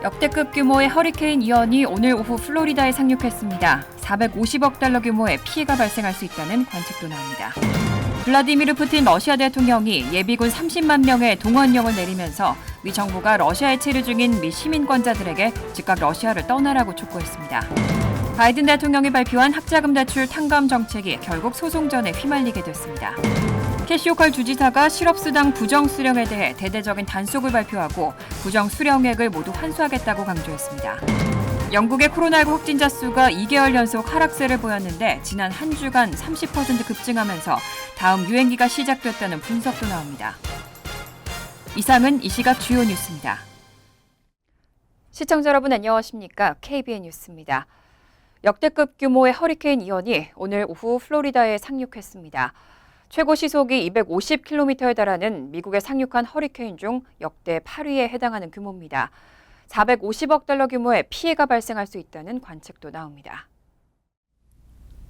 역대급 규모의 허리케인 이언이 오늘 오후 플로리다에 상륙했습니다. 450억 달러 규모의 피해가 발생할 수 있다는 관측도 나옵니다. 블라디미르 푸틴 러시아 대통령이 예비군 30만 명의 동원령을 내리면서 미 정부가 러시아에 체류 중인 미 시민권자들에게 즉각 러시아를 떠나라고 촉구했습니다. 바이든 대통령이 발표한 학자금 대출 탕감 정책이 결국 소송전에 휘말리게 됐습니다. 캐시오컬 주지사가 실업수당 부정수령에 대해 대대적인 단속을 발표하고 부정수령액을 모두 환수하겠다고 강조했습니다. 영국의 코로나19 확진자 수가 2개월 연속 하락세를 보였는데 지난 한 주간 30% 급증하면서 다음 유행기가 시작됐다는 분석도 나옵니다. 이상은 이 시각 주요 뉴스입니다. 시청자 여러분 안녕하십니까? KBN 뉴스입니다. 역대급 규모의 허리케인 이언이 오늘 오후 플로리다에 상륙했습니다. 최고 시속이 250km에 달하는 미국에 상륙한 허리케인 중 역대 8위에 해당하는 규모입니다. 450억 달러 규모의 피해가 발생할 수 있다는 관측도 나옵니다.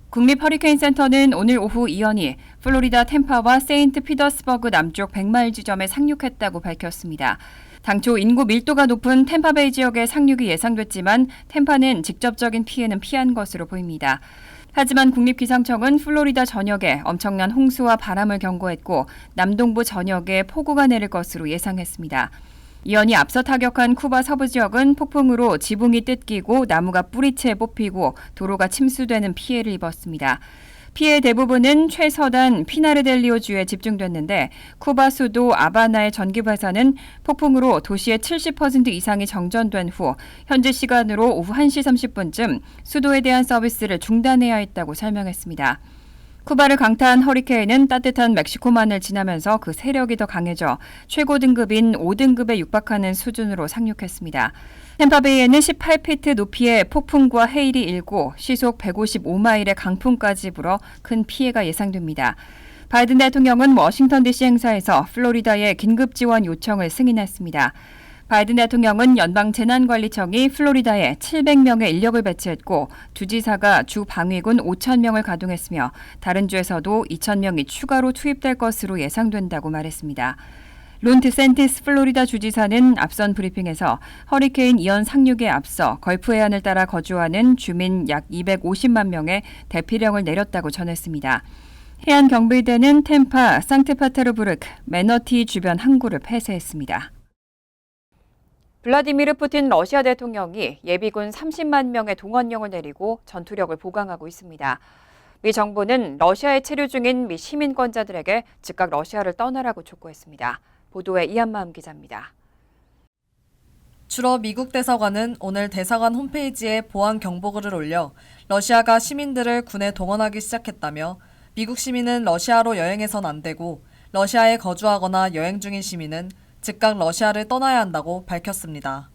국립 허리케인 센터는 오늘 오후 이언이 플로리다 템파와 세인트 피터스버그 남쪽 100마일 지점에 상륙했다고 밝혔습니다. 당초 인구 밀도가 높은 템파베이 지역에 상륙이 예상됐지만 템파는 직접적인 피해는 피한 것으로 보입니다. 하지만 국립기상청은 플로리다 전역에 엄청난 홍수와 바람을 경고했고 남동부 전역에 폭우가 내릴 것으로 예상했습니다. 이언이 앞서 타격한 쿠바 서부 지역은 폭풍으로 지붕이 뜯기고 나무가 뿌리채 뽑히고 도로가 침수되는 피해를 입었습니다. 피해 대부분은 최서단 피나르델리오 주에 집중됐는데 쿠바 수도 아바나의 전기회사는 폭풍으로 도시의 70% 이상이 정전된 후 현지 시간으로 오후 1시 30분쯤 수도에 대한 서비스를 중단해야 했다고 설명했습니다. 쿠바를 강타한 허리케인은 따뜻한 멕시코만을 지나면서 그 세력이 더 강해져 최고 등급인 5등급에 육박하는 수준으로 상륙했습니다. 템파베이에는 18피트 높이의 폭풍과 헤일이 일고 시속 155마일의 강풍까지 불어 큰 피해가 예상됩니다. 바이든 대통령은 워싱턴 DC 행사에서 플로리다의 긴급 지원 요청을 승인했습니다. 바이든 대통령은 연방재난관리청이 플로리다에 700명의 인력을 배치했고 주지사가 주 방위군 5,000명을 가동했으며 다른 주에서도 2,000명이 추가로 투입될 것으로 예상된다고 말했습니다. 론 드샌티스 플로리다 주지사는 앞선 브리핑에서 허리케인 이언 상륙에 앞서 걸프 해안을 따라 거주하는 주민 약 250만 명의 대피령을 내렸다고 전했습니다. 해안 경비대는 템파, 상트페테르부르크, 매너티 주변 항구를 폐쇄했습니다. 블라디미르 푸틴 러시아 대통령이 예비군 30만 명의 동원령을 내리고 전투력을 보강하고 있습니다. 미 정부는 러시아에 체류 중인 미 시민권자들에게 즉각 러시아를 떠나라고 촉구했습니다. 보도에 이한마음 기자입니다. 주로 미국 대사관은 오늘 대사관 홈페이지에 보안 경보글을 올려 러시아가 시민들을 군에 동원하기 시작했다며 미국 시민은 러시아로 여행해선 안 되고 러시아에 거주하거나 여행 중인 시민은 즉각 러시아를 떠나야 한다고 밝혔습니다.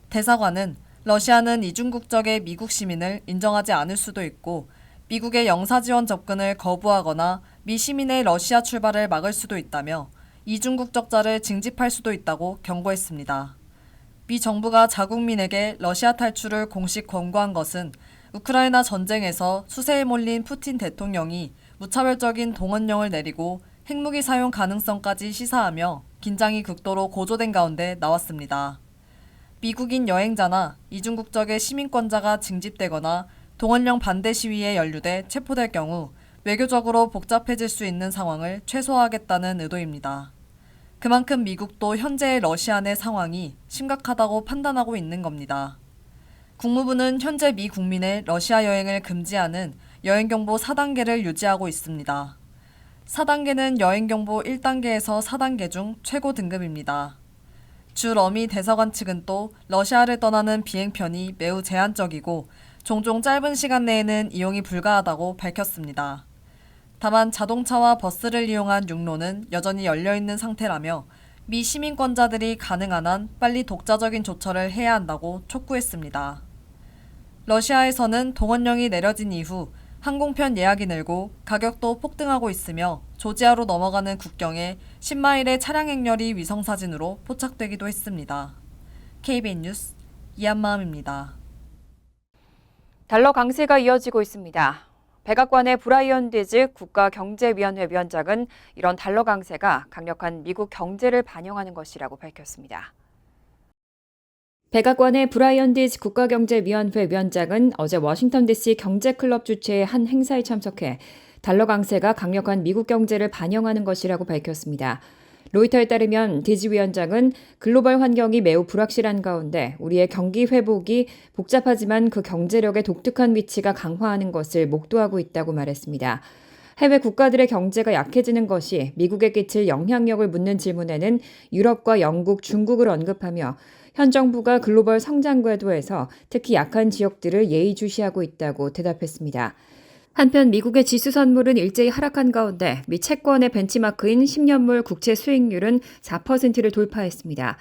대사관은 러시아는 이중 국적의 미국 시민을 인정하지 않을 수도 있고 미국의 영사 지원 접근을 거부하거나 미 시민의 러시아 출발을 막을 수도 있다며 이중 국적자를 징집할 수도 있다고 경고했습니다. 미 정부가 자국민에게 러시아 탈출을 공식 권고한 것은 우크라이나 전쟁에서 수세에 몰린 푸틴 대통령이 무차별적인 동원령을 내리고 핵무기 사용 가능성까지 시사하며 긴장이 극도로 고조된 가운데 나왔습니다. 미국인 여행자나 이중 국적의 시민권자가 징집되거나 동원령 반대 시위에 연루돼 체포될 경우 외교적으로 복잡해질 수 있는 상황을 최소화하겠다는 의도입니다. 그만큼 미국도 현재의 러시아 내 상황이 심각하다고 판단하고 있는 겁니다. 국무부는 현재 미 국민의 러시아 여행을 금지하는 여행경보 4단계를 유지하고 있습니다. 4단계는 여행경보 1단계에서 4단계 중 최고 등급입니다. 주 러미 대사관 측은 또 러시아를 떠나는 비행편이 매우 제한적이고 종종 짧은 시간 내에는 이용이 불가하다고 밝혔습니다. 다만 자동차와 버스를 이용한 육로는 여전히 열려있는 상태라며 미 시민권자들이 가능한 한 빨리 독자적인 조처를 해야 한다고 촉구했습니다. 러시아에서는 동원령이 내려진 이후 항공편 예약이 늘고 가격도 폭등하고 있으며 조지아로 넘어가는 국경에 10마일의 차량 행렬이 위성사진으로 포착되기도 했습니다. KBN 뉴스 이한마음입니다. 달러 강세가 이어지고 있습니다. 백악관의 브라이언 디즈 국가경제위원회 위원장은 이런 달러 강세가 강력한 미국 경제를 반영하는 것이라고 밝혔습니다. 백악관의 브라이언 디즈 국가경제위원회 위원장은 어제 워싱턴 DC 경제클럽 주최의 한 행사에 참석해 달러 강세가 강력한 미국 경제를 반영하는 것이라고 밝혔습니다. 로이터에 따르면 디즈 위원장은 글로벌 환경이 매우 불확실한 가운데 우리의 경기 회복이 복잡하지만 그 경제력의 독특한 위치가 강화하는 것을 목도하고 있다고 말했습니다. 해외 국가들의 경제가 약해지는 것이 미국에 끼칠 영향력을 묻는 질문에는 유럽과 영국, 중국을 언급하며 현 정부가 글로벌 성장 궤도에서 특히 약한 지역들을 예의주시하고 있다고 대답했습니다. 한편 미국의 지수 선물은 일제히 하락한 가운데 미 채권의 벤치마크인 10년물 국채 수익률은 4%를 돌파했습니다.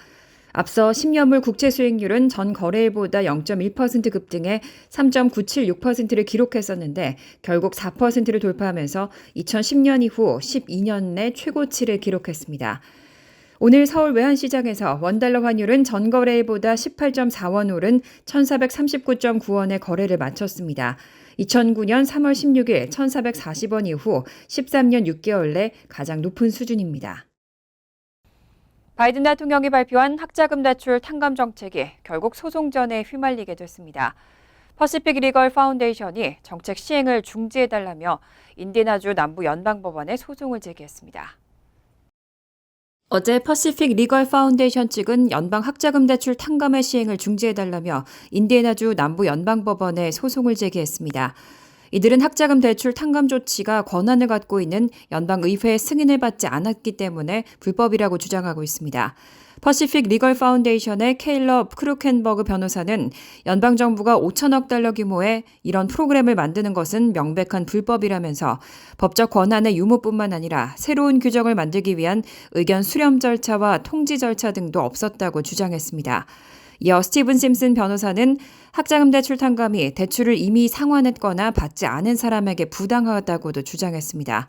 앞서 10년물 국채 수익률은 전 거래일보다 0.1% 급등해 3.976%를 기록했었는데 결국 4%를 돌파하면서 2010년 이후 12년 내 최고치를 기록했습니다. 오늘 서울 외환시장에서 원달러 환율은 전 거래일보다 18.4원 오른 1,439.9원의 거래를 마쳤습니다. 2009년 3월 16일 1,440원 이후 13년 6개월 내 가장 높은 수준입니다. 바이든 대통령이 발표한 학자금 대출 탕감 정책이 결국 소송전에 휘말리게 됐습니다. 퍼시픽 리걸 파운데이션이 정책 시행을 중지해달라며 인디애나주 남부 연방법원에 소송을 제기했습니다. 어제 퍼시픽 리걸 파운데이션 측은 연방 학자금 대출 탕감의 시행을 중지해달라며 인디애나주 남부 연방법원에 소송을 제기했습니다. 이들은 학자금 대출 탕감 조치가 권한을 갖고 있는 연방의회의 승인을 받지 않았기 때문에 불법이라고 주장하고 있습니다. 퍼시픽 리걸 파운데이션의 케일럽 크루켄버그 변호사는 연방정부가 5천억 달러 규모의 이런 프로그램을 만드는 것은 명백한 불법이라면서 법적 권한의 유무뿐만 아니라 새로운 규정을 만들기 위한 의견 수렴 절차와 통지 절차 등도 없었다고 주장했습니다. 이어 스티븐 심슨 변호사는 학자금 대출 탕감이 대출을 이미 상환했거나 받지 않은 사람에게 부당하다고도 주장했습니다.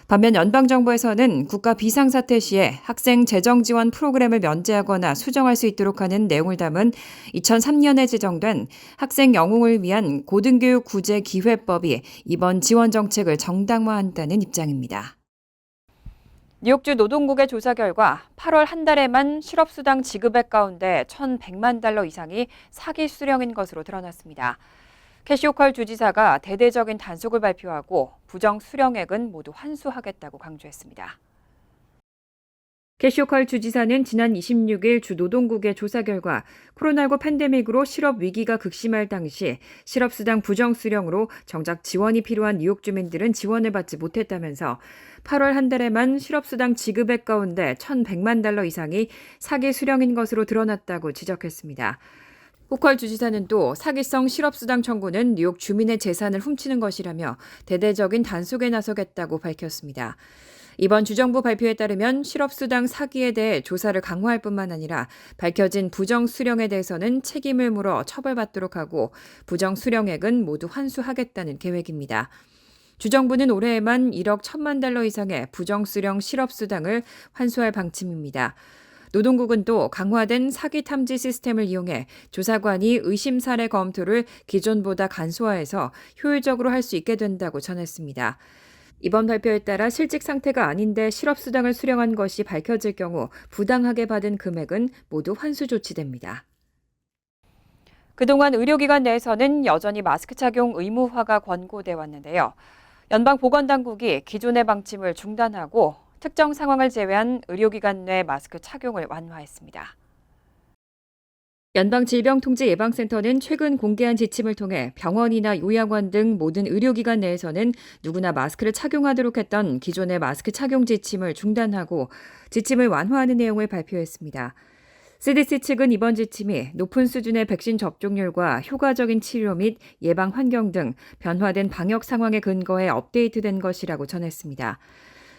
반면 연방정부에서는 국가 비상사태 시에 학생 재정 지원 프로그램을 면제하거나 수정할 수 있도록 하는 내용을 담은 2003년에 제정된 학생 영웅을 위한 고등교육 구제 기회법이 이번 지원 정책을 정당화한다는 입장입니다. 뉴욕주 노동국의 조사 결과 8월 한 달에만 실업수당 지급액 가운데 1,100만 달러 이상이 사기 수령인 것으로 드러났습니다. 캐시 호컬 주지사가 대대적인 단속을 발표하고 부정 수령액은 모두 환수하겠다고 강조했습니다. 캐시 호컬 주지사는 지난 26일 주 노동국의 조사 결과 코로나19 팬데믹으로 실업 위기가 극심할 당시 실업수당 부정 수령으로 정작 지원이 필요한 뉴욕 주민들은 지원을 받지 못했다면서 8월 한 달에만 실업수당 지급액 가운데 1,100만 달러 이상이 사기 수령인 것으로 드러났다고 지적했습니다. 호컬 주지사는 또 사기성 실업수당 청구는 뉴욕 주민의 재산을 훔치는 것이라며 대대적인 단속에 나서겠다고 밝혔습니다. 이번 주정부 발표에 따르면 실업수당 사기에 대해 조사를 강화할 뿐만 아니라 밝혀진 부정 수령에 대해서는 책임을 물어 처벌받도록 하고 부정 수령액은 모두 환수하겠다는 계획입니다. 주정부는 올해에만 1억 1천만 달러 이상의 부정 수령 실업수당을 환수할 방침입니다. 노동국은 또 강화된 사기 탐지 시스템을 이용해 조사관이 의심 사례 검토를 기존보다 간소화해서 효율적으로 할 수 있게 된다고 전했습니다. 이번 발표에 따라 실직 상태가 아닌데 실업수당을 수령한 것이 밝혀질 경우 부당하게 받은 금액은 모두 환수 조치됩니다. 그동안 의료기관 내에서는 여전히 마스크 착용 의무화가 권고돼 왔는데요. 연방보건당국이 기존의 방침을 중단하고 특정 상황을 제외한 의료기관 내 마스크 착용을 완화했습니다. 연방질병통제예방센터는 최근 공개한 지침을 통해 병원이나 요양원 등 모든 의료기관 내에서는 누구나 마스크를 착용하도록 했던 기존의 마스크 착용 지침을 중단하고 지침을 완화하는 내용을 발표했습니다. CDC 측은 이번 지침이 높은 수준의 백신 접종률과 효과적인 치료 및 예방 환경 등 변화된 방역 상황에 근거해 업데이트된 것이라고 전했습니다.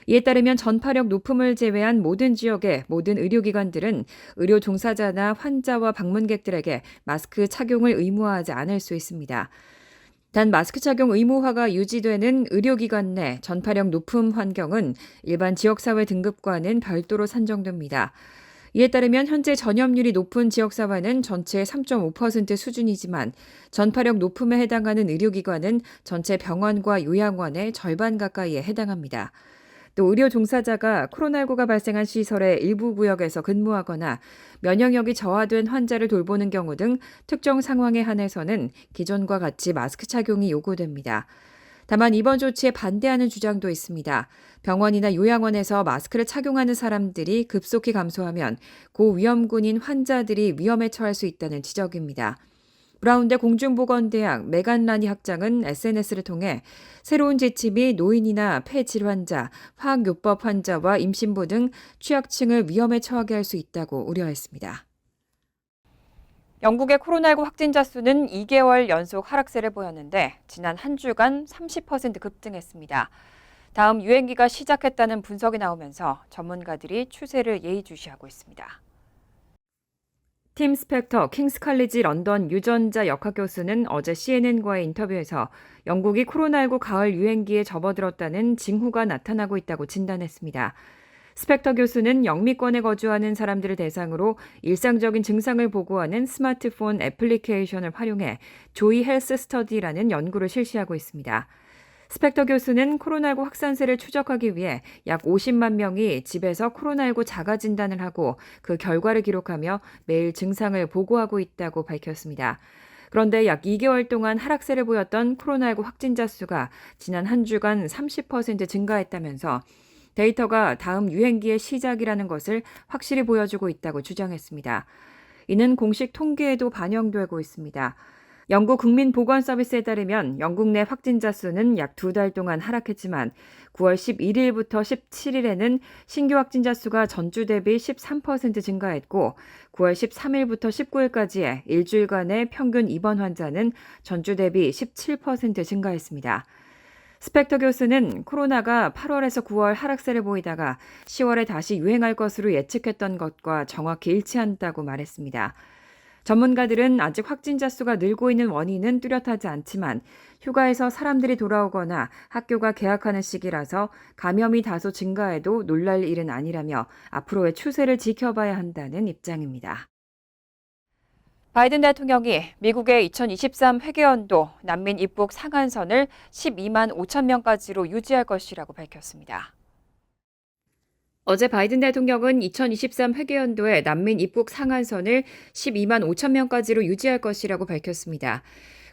이에 따르면 전파력 높음을 제외한 모든 지역의 모든 의료기관들은 의료 종사자나 환자와 방문객들에게 마스크 착용을 의무화하지 않을 수 있습니다. 단 마스크 착용 의무화가 유지되는 의료기관 내 전파력 높음 환경은 일반 지역사회 등급과는 별도로 산정됩니다. 이에 따르면 현재 전염률이 높은 지역사회는 전체의 3.5% 수준이지만 전파력 높음에 해당하는 의료기관은 전체 병원과 요양원의 절반 가까이에 해당합니다. 또 의료 종사자가 코로나19가 발생한 시설의 일부 구역에서 근무하거나 면역력이 저하된 환자를 돌보는 경우 등 특정 상황에 한해서는 기존과 같이 마스크 착용이 요구됩니다. 다만 이번 조치에 반대하는 주장도 있습니다. 병원이나 요양원에서 마스크를 착용하는 사람들이 급속히 감소하면 고위험군인 환자들이 위험에 처할 수 있다는 지적입니다. 브라운대 공중보건대학 메간 라니 학장은 SNS를 통해 새로운 지침이 노인이나 폐질환자, 화학요법 환자와 임신부 등 취약층을 위험에 처하게 할 수 있다고 우려했습니다. 영국의 코로나19 확진자 수는 2개월 연속 하락세를 보였는데 지난 한 주간 30% 급등했습니다. 다음 유행기가 시작했다는 분석이 나오면서 전문가들이 추세를 예의주시하고 있습니다. 팀 스펙터 킹스 칼리지 런던 유전자 역학 교수는 어제 CNN과의 인터뷰에서 영국이 코로나19 가을 유행기에 접어들었다는 징후가 나타나고 있다고 진단했습니다. 스펙터 교수는 영미권에 거주하는 사람들을 대상으로 일상적인 증상을 보고하는 스마트폰 애플리케이션을 활용해 조이 헬스 스터디라는 연구를 실시하고 있습니다. 스펙터 교수는 코로나19 확산세를 추적하기 위해 약 50만 명이 집에서 코로나19 자가 진단을 하고 그 결과를 기록하며 매일 증상을 보고하고 있다고 밝혔습니다. 그런데 약 2개월 동안 하락세를 보였던 코로나19 확진자 수가 지난 한 주간 30% 증가했다면서 데이터가 다음 유행기의 시작이라는 것을 확실히 보여주고 있다고 주장했습니다. 이는 공식 통계에도 반영되고 있습니다. 영국 국민보건서비스에 따르면 영국 내 확진자 수는 약 2달 동안 하락했지만 9월 11일부터 17일에는 신규 확진자 수가 전주 대비 13% 증가했고 9월 13일부터 19일까지의 일주일간의 평균 입원 환자는 전주 대비 17% 증가했습니다. 스펙터 교수는 코로나가 8월에서 9월 하락세를 보이다가 10월에 다시 유행할 것으로 예측했던 것과 정확히 일치한다고 말했습니다. 전문가들은 아직 확진자 수가 늘고 있는 원인은 뚜렷하지 않지만 휴가에서 사람들이 돌아오거나 학교가 개학하는 시기라서 감염이 다소 증가해도 놀랄 일은 아니라며 앞으로의 추세를 지켜봐야 한다는 입장입니다. 바이든 대통령이 미국의 2023 회계연도 난민 입국 상한선을 12만 5천 명까지로 유지할 것이라고 밝혔습니다. 어제 바이든 대통령은 2023 회계연도의 난민 입국 상한선을 12만 5천 명까지로 유지할 것이라고 밝혔습니다.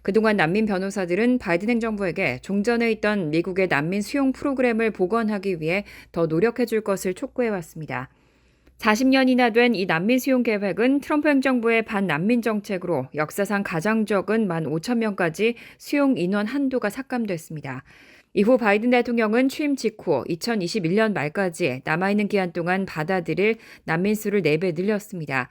그동안 난민 변호사들은 바이든 행정부에게 종전에 있던 미국의 난민 수용 프로그램을 복원하기 위해 더 노력해 줄 것을 촉구해왔습니다. 40년이나 된 이 난민 수용 계획은 트럼프 행정부의 반난민 정책으로 역사상 가장 적은 1만 5천 명까지 수용 인원 한도가 삭감됐습니다. 이후 바이든 대통령은 취임 직후 2021년 말까지 남아있는 기한 동안 받아들일 난민 수를 4배 늘렸습니다.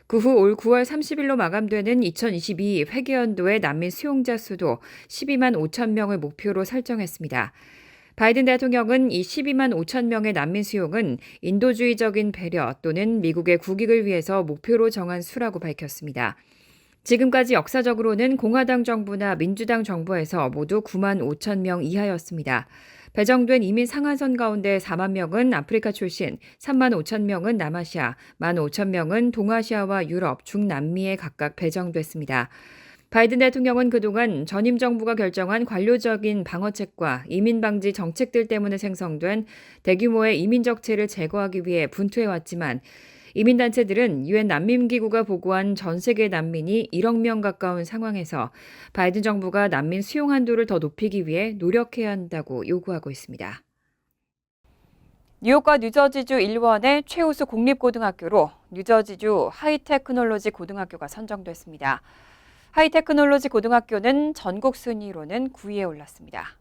그 후 올 9월 30일로 마감되는 2022 회계연도의 난민 수용자 수도 12만 5천 명을 목표로 설정했습니다. 바이든 대통령은 이 12만 5천 명의 난민 수용은 인도주의적인 배려 또는 미국의 국익을 위해서 목표로 정한 수라고 밝혔습니다. 지금까지 역사적으로는 공화당 정부나 민주당 정부에서 모두 9만 5천 명 이하였습니다. 배정된 이민 상한선 가운데 4만 명은 아프리카 출신, 3만 5천 명은 남아시아, 1만 5천 명은 동아시아와 유럽, 중남미에 각각 배정됐습니다. 바이든 대통령은 그동안 전임 정부가 결정한 관료적인 방어책과 이민 방지 정책들 때문에 생성된 대규모의 이민 적체를 제거하기 위해 분투해왔지만 이민단체들은 유엔 난민기구가 보고한 전 세계 난민이 1억 명 가까운 상황에서 바이든 정부가 난민 수용 한도를 더 높이기 위해 노력해야 한다고 요구하고 있습니다. 뉴욕과 뉴저지주 일원의 최우수 공립고등학교로 뉴저지주 하이테크놀로지 고등학교가 선정됐습니다. 하이테크놀로지 고등학교는 전국 순위로는 9위에 올랐습니다.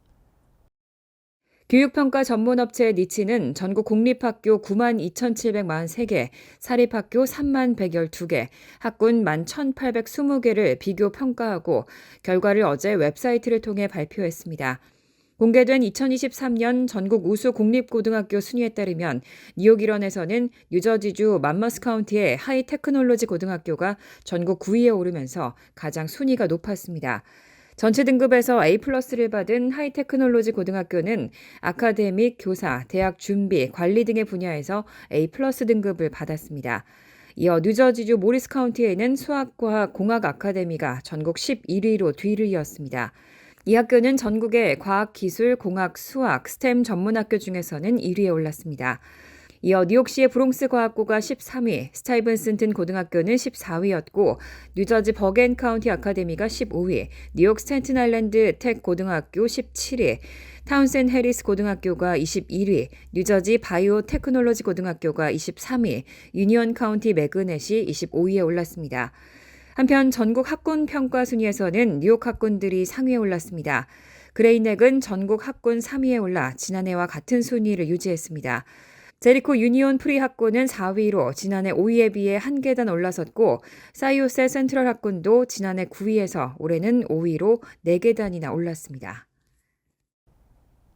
교육평가 전문업체 니치는 전국 공립학교 9만 2,743개, 사립학교 3만 112개, 학군 1만 1,820개를 비교 평가하고 결과를 어제 웹사이트를 통해 발표했습니다. 공개된 2023년 전국 우수 공립고등학교 순위에 따르면 뉴욕 일원에서는 뉴저지주 맘머스 카운티의 하이테크놀로지 고등학교가 전국 9위에 오르면서 가장 순위가 높았습니다. 전체 등급에서 A+를 받은 하이테크놀로지 고등학교는 아카데믹, 교사, 대학 준비, 관리 등의 분야에서 A+ 등급을 받았습니다. 이어 뉴저지주 모리스 카운티에는 수학과학 공학 아카데미가 전국 11위로 뒤를 이었습니다. 이 학교는 전국의 과학, 기술, 공학, 수학, 스템 전문학교 중에서는 1위에 올랐습니다. 이어 뉴욕시의 브롱스 과학고가 13위, 스타이븐슨튼 고등학교는 14위였고 뉴저지 버겐 카운티 아카데미가 15위, 뉴욕 스탠튼 아일랜드 텍 고등학교 17위, 타운센 해리스 고등학교가 21위, 뉴저지 바이오 테크놀로지 고등학교가 23위, 유니온 카운티 매그넷이 25위에 올랐습니다. 한편 전국 학군 평가 순위에서는 뉴욕 학군들이 상위에 올랐습니다. 그레이넥은 전국 학군 3위에 올라 지난해와 같은 순위를 유지했습니다. 제리코 유니온 프리 학군은 4위로 지난해 5위에 비해 한 계단 올라섰고 사이오세 센트럴 학군도 지난해 9위에서 올해는 5위로 4계단이나 올랐습니다.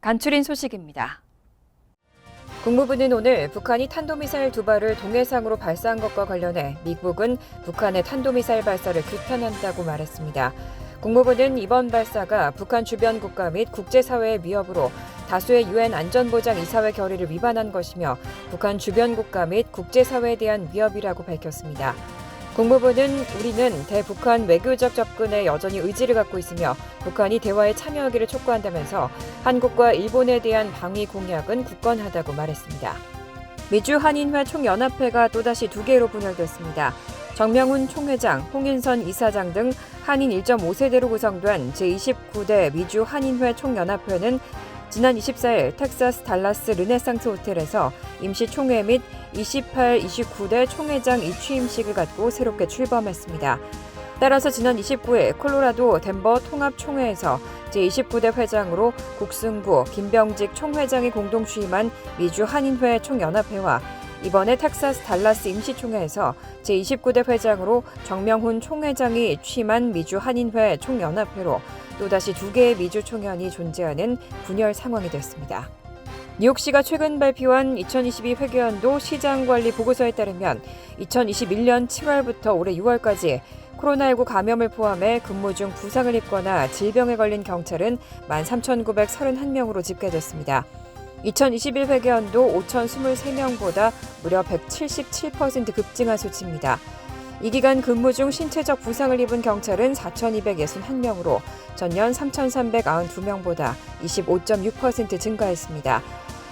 간추린 소식입니다. 국무부는 오늘 북한이 탄도미사일 2발을 동해상으로 발사한 것과 관련해 미국은 북한의 탄도미사일 발사를 규탄한다고 말했습니다. 국무부는 이번 발사가 북한 주변 국가 및 국제사회의 위협으로 다수의 유엔 안전보장 이사회 결의를 위반한 것이며 북한 주변 국가 및 국제사회에 대한 위협이라고 밝혔습니다. 국무부는 우리는 대북한 외교적 접근에 여전히 의지를 갖고 있으며 북한이 대화에 참여하기를 촉구한다면서 한국과 일본에 대한 방위 공약은 굳건하다고 말했습니다. 미주 한인회 총연합회가 또다시 2개로 분열됐습니다. 정명훈 총회장, 홍인선 이사장 등 한인 1.5세대로 구성된 제29대 미주 한인회 총연합회는 지난 24일 텍사스 달라스 르네상스 호텔에서 임시 총회 및 28, 29대 총회장 이취임식을 갖고 새롭게 출범했습니다. 따라서 지난 29일 콜로라도 덴버 통합총회에서 제29대 회장으로 국승구, 김병직 총회장이 공동 취임한 미주 한인회 총연합회와 이번에 텍사스 달라스 임시총회에서 제29대 회장으로 정명훈 총회장이 취임한 미주 한인회 총연합회로 또다시 2개의 미주 총연이 존재하는 분열 상황이 됐습니다. 뉴욕시가 최근 발표한 2022 회계연도 시장관리 보고서에 따르면 2021년 7월부터 올해 6월까지 코로나19 감염을 포함해 근무 중 부상을 입거나 질병에 걸린 경찰은 13,931명으로 집계됐습니다. 2021 회계연도 5,023명보다 무려 177% 급증한 수치입니다. 이 기간 근무 중 신체적 부상을 입은 경찰은 4,261명으로 전년 3,392명보다 25.6% 증가했습니다.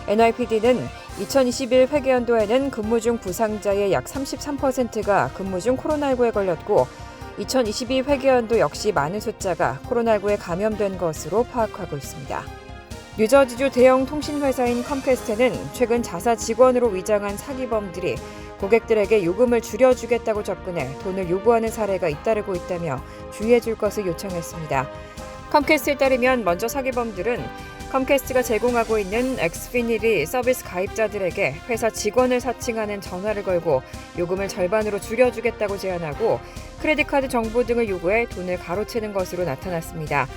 NYPD는 2021 회계연도에는 근무 중 부상자의 약 33%가 근무 중 코로나19에 걸렸고 2022 회계연도 역시 많은 숫자가 코로나19에 감염된 것으로 파악하고 있습니다. 뉴저지주 대형 통신회사인 컴캐스트는 최근 자사 직원으로 위장한 사기범들이 고객들에게 요금을 줄여주겠다고 접근해 돈을 요구하는 사례가 잇따르고 있다며 주의해줄 것을 요청했습니다. 컴캐스트에 따르면 먼저 사기범들은 컴캐스트가 제공하고 있는 엑스피니티 서비스 가입자들에게 회사 직원을 사칭하는 전화를 걸고 요금을 절반으로 줄여주겠다고 제안하고 크레딧카드 정보 등을 요구해 돈을 가로채는 것으로 나타났습니다.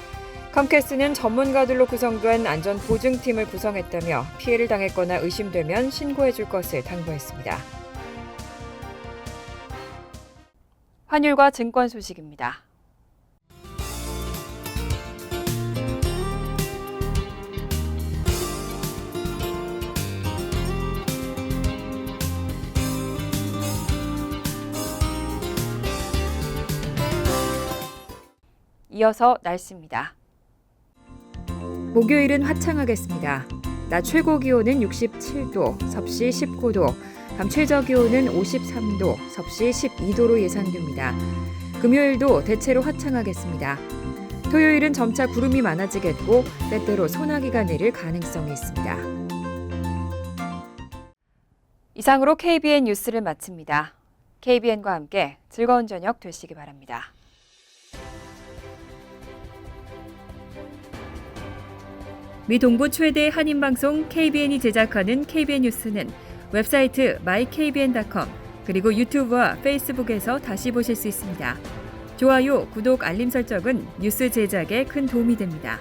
컴캐스트는 전문가들로 구성된 안전보증팀을 구성했다며 피해를 당했거나 의심되면 신고해줄 것을 당부했습니다. 환율과 증권 소식입니다. 이어서 날씨입니다. 목요일은 화창하겠습니다. 낮 최고 기온은 67도, 섭씨 19도, 밤 최저 기온은 53도, 섭씨 12도로 예상됩니다. 금요일도 대체로 화창하겠습니다. 토요일은 점차 구름이 많아지겠고 때때로 소나기가 내릴 가능성이 있습니다. 이상으로 KBN 뉴스를 마칩니다. KBN과 함께 즐거운 저녁 되시기 바랍니다. 미 동부 최대 한인방송 KBN이 제작하는 KBN 뉴스는 웹사이트 mykbn.com 그리고 유튜브와 페이스북에서 다시 보실 수 있습니다. 좋아요, 구독, 알림 설정은 뉴스 제작에 큰 도움이 됩니다.